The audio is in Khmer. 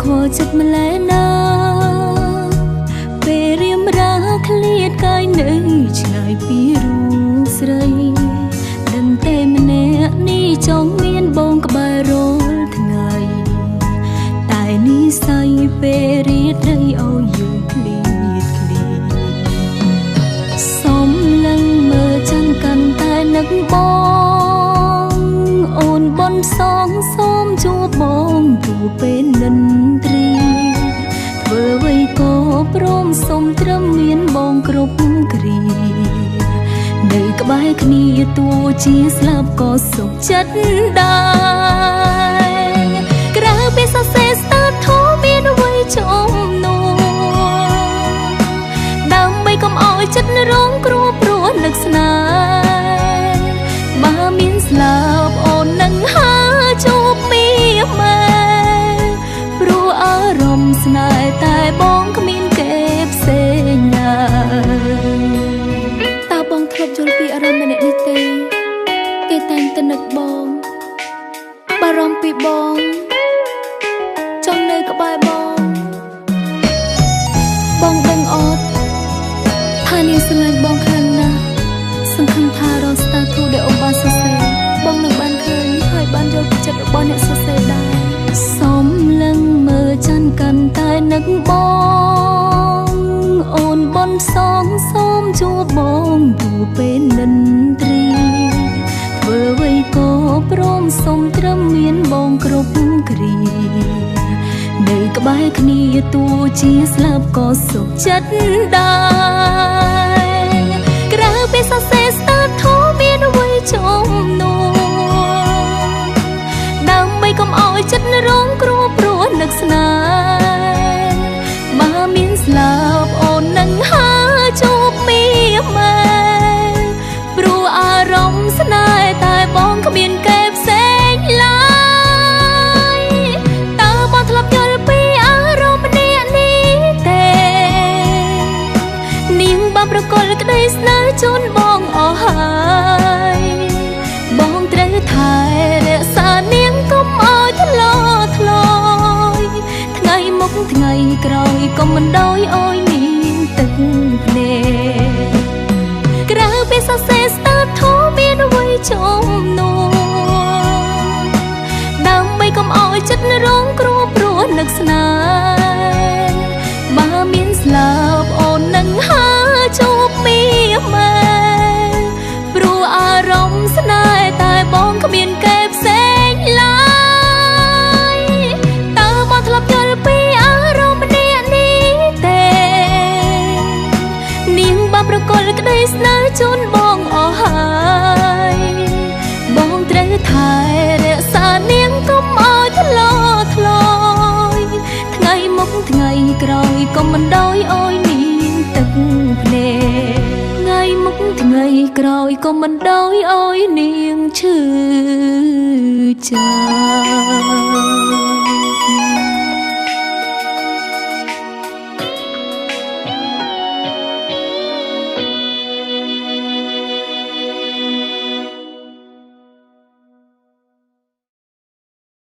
ខោចិត្តម្លែណាពេលរៀមរាឃ្លាតកាយនៅឆ្ងាយពីរូបស្រីដឹងតែម្នាក់នេះចង់មានបងក្បែររាល់ថ្ងៃតែនិស័យពេលរៀបត្រីឲ្យយើងឃ្លាតឃ្លាសុំលឹងមើលចាំកាន់តែនឹកបងអូនបនសងសូមជួបបងទូពេលនិនត្រីធ្វើអ្វីក៏ព្រមសុំត្រឹមមានបងគ្រប់គ្រានៅក្បែរគ្នាទោះជាស្លាប់ក៏សុខចិត្តដែរក្រៅពីសរសេរស្ទើរធូរមានអ្វីចំនួនដើម្បីកុំឲ្យចិត្តរងគ្រោះព្រោះនឹកស្នេហ៍បើមានស្លាប់អូននឹងហើជួបមីម៉ែព្រោះអារម្មណ៍ស្នេហ៍តែបងគ្មានគេផ្សេងណាតើបងធ្លាប់យល់ពីអារម្មណ៍ម្នាក់នេះទេគេតែងតែនឹកបងបារម្ភពីបងចង់នៅក្បែរបងដឹងអត់ថានាងស្រឡាញ់បងខ្លាំងណាស់សង្ឃឹមថារាល់ស្តាទូដែលអូនបានសរសេរបងនឹងបានឃើញហើយបានយល់ពីចិត្តរបស់អ្នកសរសេរដែរសូមលឹងមើលច័ន្ទកាន់តែនឹកបងអូនបនសងសូមជួបបងទូពេលនិនត្រីធ្វើអ្វីក៏ព្រមសុំត្រឹមមានបងគ្រប់គ្រានៅក្បែរគ្នាទោះជាស្លាប់ក៏សុខចិត្តដែរក្រៅពីសរសេរស្ទើរធូរមានអ្វីចំនួនដើម្បីកុំឲ្យចិត្តរងគ្រោះព្រោះនឹកស្នេហ៍បើមានស្លាប់អូននឹងហើជួបមីម៉ែព្រោះអារម្មណ៍ស្នេហ៍តែបងគ្មានគេផ្សេងឡើយតើបងធ្លាប់យល់ពីអារម្មណ៍នេះទេនាងបានប្រកល់ក្តីស្នេហ៍ជូនបងអស់ហើយបងត្រូវថែរក្សានាងកុំឲ្យធ្លោធ្លោយថ្ងៃមុខថ្ងៃក្រោយកុំមិនដោយឲ្យនាងទឹកភ្នែកក្រៅពីសរសេរស្ទើរធូរមានអ្វីចំនួនដើម្បីកុំឲ្យចិត្តរងគ្រោះព្រោះនឹកស្នេហ៍បើមានស្លាប់អូននឹងហើជួបមីម៉ែព្រោះអារម្មណ៍ស្នេហ៍តែបងគ្មានគេផ្សេងឡើយតើបងធ្លាប់យល់ពីអារម្មណ៍នេះទេនាងបានប្រកល់ក្តីស្នេហ៍ជូនបងអស់ហើយបងត្រូវថែរក្សានាងកុំឲ្យធ្លោធ្លោយថ្ងៃមុខថ្ងៃក្រោយកុំមិនដោយឲ្យនាងទឹកភ្នែកថ្ងៃមុខថ្ងៃក្រោយកុំមិនដោយឲ្យនាងឈឺចាំ